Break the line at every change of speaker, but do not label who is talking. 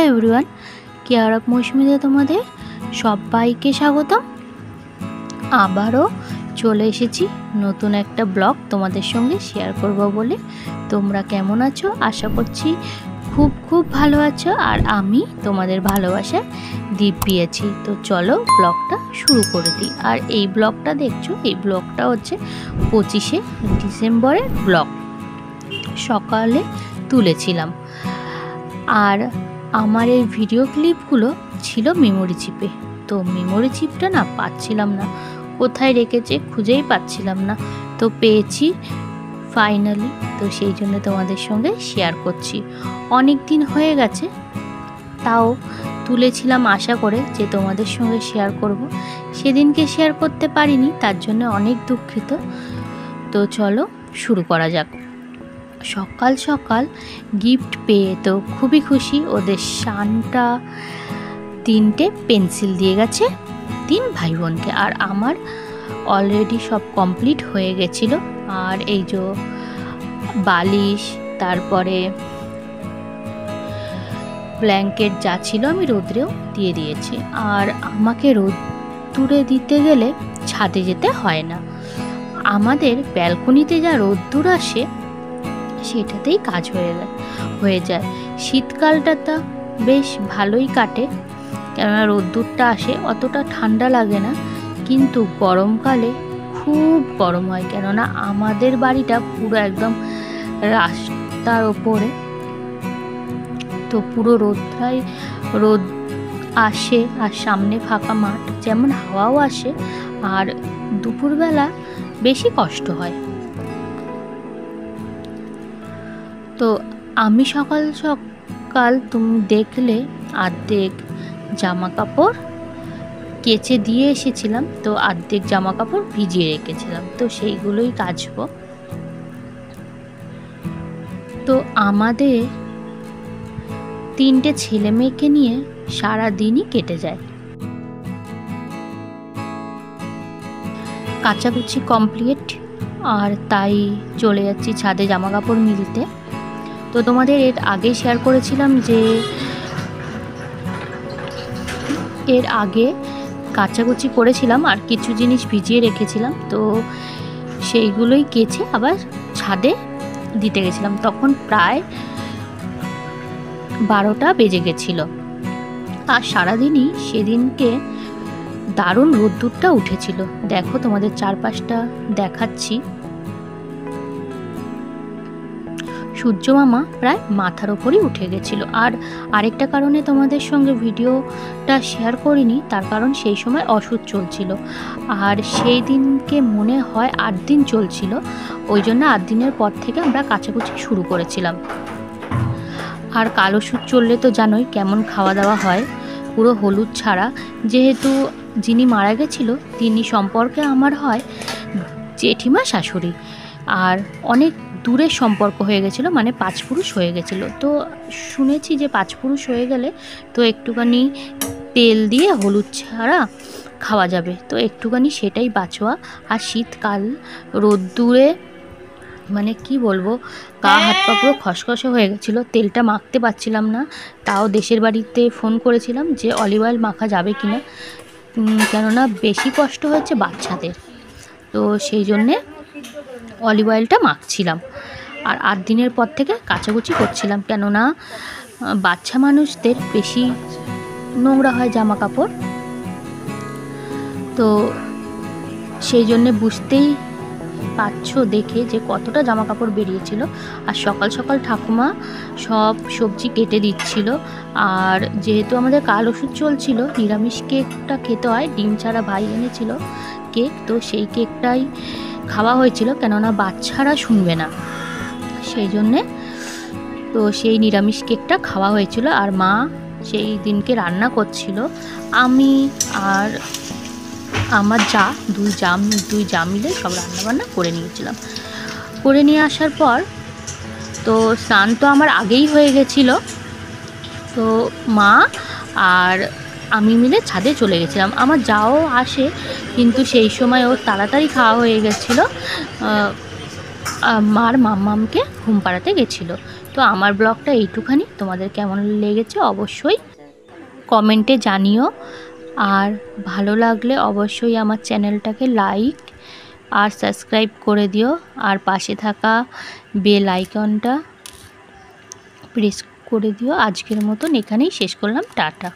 Everyone, care of মৌসুমীতে তোমাদের সবাইকে স্বাগতম। আবারও চলে এসেছি নতুন একটা ব্লগ তোমাদের সঙ্গে শেয়ার করব বলে। তোমরা কেমন আছো? আশা করছি খুব খুব ভালো আছো, আর আমি তোমাদের ভালোবাসায় দিব্যি আছি। তো চলো ব্লগটা শুরু করে দিই। আর এই ব্লগটা দেখছো, এই ব্লগটা হচ্ছে 25শে ডিসেম্বরের ব্লগ, সকালে তুলেছিলাম। আর আমার এই ভিডিও ক্লিপগুলো ছিল মেমোরি চিপে, তো মেমোরি চিপটা না পাচ্ছিলাম না, কোথায় রেখেছে খুঁজেই পাচ্ছিলাম না। তো পেয়েছি ফাইনালি, তো সেই জন্য তোমাদের সঙ্গে শেয়ার করছি। অনেক দিন হয়ে গেছে, তাও তুলেছিলাম আশা করে যে তোমাদের সঙ্গে শেয়ার করব। সেদিনকে শেয়ার করতে পারিনি, তার জন্য অনেক দুঃখিত। তো চলো শুরু করা যাক। সকাল সকাল গিফট পেয়ে তো খুবই খুশি। ওদের শানটা 3টে পেন্সিল দিয়ে গেছে 3 ভাই বোনকে, আর আমার অলরেডি সব কমপ্লিট হয়ে গেছিল। আর এই যে বালিশ, তারপরে ব্ল্যাঙ্কেট যা ছিল আমি রোদ্রেও দিয়ে দিয়েছি। আর আমাকে রোদ্দুরে দিতে গেলে ছাদে যেতে হয় না, আমাদের ব্যালকনিতে যা রোদ্দুর আসে সেটাতেই কাজ হয়ে যায়। শীতকালটা তো বেশ ভালোই কাটে, কেননা রোদ্দুরটা আসে, অতটা ঠান্ডা লাগে না। কিন্তু গরমকালে খুব গরম হয়, কেননা আমাদের বাড়িটা পুরো একদম রাস্তার ওপরে, তো পুরো রোদ আসে। আর সামনে ফাঁকা মাঠ, যেমন হাওয়াও আসে, আর দুপুরবেলা বেশি কষ্ট হয়। তো আমি সকাল সকাল তুমি দেখলে অর্ধেক জামা কাপড় কেচে দিয়ে এসেছিলাম, তো অর্ধেক জামা কাপড় ভিজিয়ে রেখেছিলাম, তো সেইগুলোই কাচবো। তো আমাদের 3টে ছেলে মেয়েকে নিয়ে সারা দিনই কেটে যায়। কাচাকুচি কমপ্লিট, আর তাই চলে যাচ্ছি ছাদে জামা কাপড় মিলতে। তো তোমাদের এর আগে শেয়ার করেছিলাম যে এর আগে কাচাকুচি করেছিলাম আর কিছু জিনিস ভিজিয়ে রেখেছিলাম, তো সেইগুলোই কেচে আবার ছাদে দিতে গেছিলাম। তখন প্রায় 12টা বেজে গেছিল। আর সারাদিনই সেদিনকে দারুণ রোদ্দুরটা উঠেছিল। দেখো তোমাদের চারপাশটা দেখাচ্ছি। সূর্য মামা প্রায় মাথার ওপরই উঠে গেছিল। আর আরেকটা কারণে তোমাদের সঙ্গে ভিডিওটা শেয়ার করিনি, তার কারণ সেই সময় ওষুধ চলছিল, আর সেই দিনকে মনে হয় 8 দিন চলছিল। ওই জন্য 8 দিনের পর থেকে আমরা কাচাকুচি শুরু করেছিলাম। আর কাল ওষুধ চললে তো জানোই কেমন খাওয়া দাওয়া হয়, পুরো হলুদ ছাড়া। যেহেতু যিনি মারা গেছিল তিনি সম্পর্কে আমার হয় জেঠিমা শাশুড়ি, আর অনেক দূরের সম্পর্ক হয়ে গেছিলো, মানে 5 পুরুষ হয়ে গেছিলো। তো শুনেছি যে 5 পুরুষ হয়ে গেলে তো একটুখানি তেল দিয়ে হলুদ ছাড়া খাওয়া যাবে, তো একটুখানি সেটাই বাঁচোয়া। আর শীতকাল রোদ্দুরে মানে কি বলবো, গা হাত পা পুরো খসখসে হয়ে গেছিলো, তেলটা মাখতে পারছিলাম না। তাও দেশের বাড়িতে ফোন করেছিলাম যে অলিভ অয়েল মাখা যাবে কিনা, কেননা বেশি কষ্ট হয়েছে বাচ্চাদের, তো সেই জন্যে অলিভ অয়েলটা মাখছিলাম। আর 8 দিনের পর থেকে কাচাকুচি করছিলাম, কেননা বাচ্চা মানুষদের বেশি নোংরা হয় জামা কাপড়, তো সেই জন্যে বুঝতেই পাচ্ছো দেখে যে কতটা জামা কাপড় বেরিয়েছিল। আর সকাল সকাল ঠাকুমা সব সবজি কেটে দিচ্ছিল। আর যেহেতু আমাদের কাল ওষুধ চলছিল, নিরামিষ কেকটা খেতে হয়, ডিম ছাড়া ভাই এনেছিল কেক, তো সেই কেকটাই খাওয়া হয়েছিল, কেননা বাচ্চারা শুনবে না, সেই জন্যে তো সেই নিরামিষ কেকটা খাওয়া হয়েছিল। আর মা সেই দিনকে রান্না করছিল, আমি আর আমার যা দুই যা মিলে সব রান্নাবান্না করে নিয়েছিলাম। করে নিয়ে আসার পর তো স্নান তো আমার আগেই হয়ে গেছিল, তো মা আর আমি মিলে ছাদে চলে গেছিলাম। আমার যাও আসে, কিন্তু সেই সময় ওর তাড়াতাড়ি খাওয়া হয়ে গেছিলো, মার মাম্মামকে ঘুম পাড়াতে গেছিলো। তো আমার ব্লগটা এইটুখানি, তোমাদের কেমন লেগেছে অবশ্যই কমেন্টে জানিও। আর ভালো লাগলে অবশ্যই আমার চ্যানেলটাকে লাইক আর সাবস্ক্রাইব করে দিও, আর পাশে থাকা বেল আইকনটা প্রেস করে দিও। আজকের মতন এখানেই শেষ করলাম, টাটা।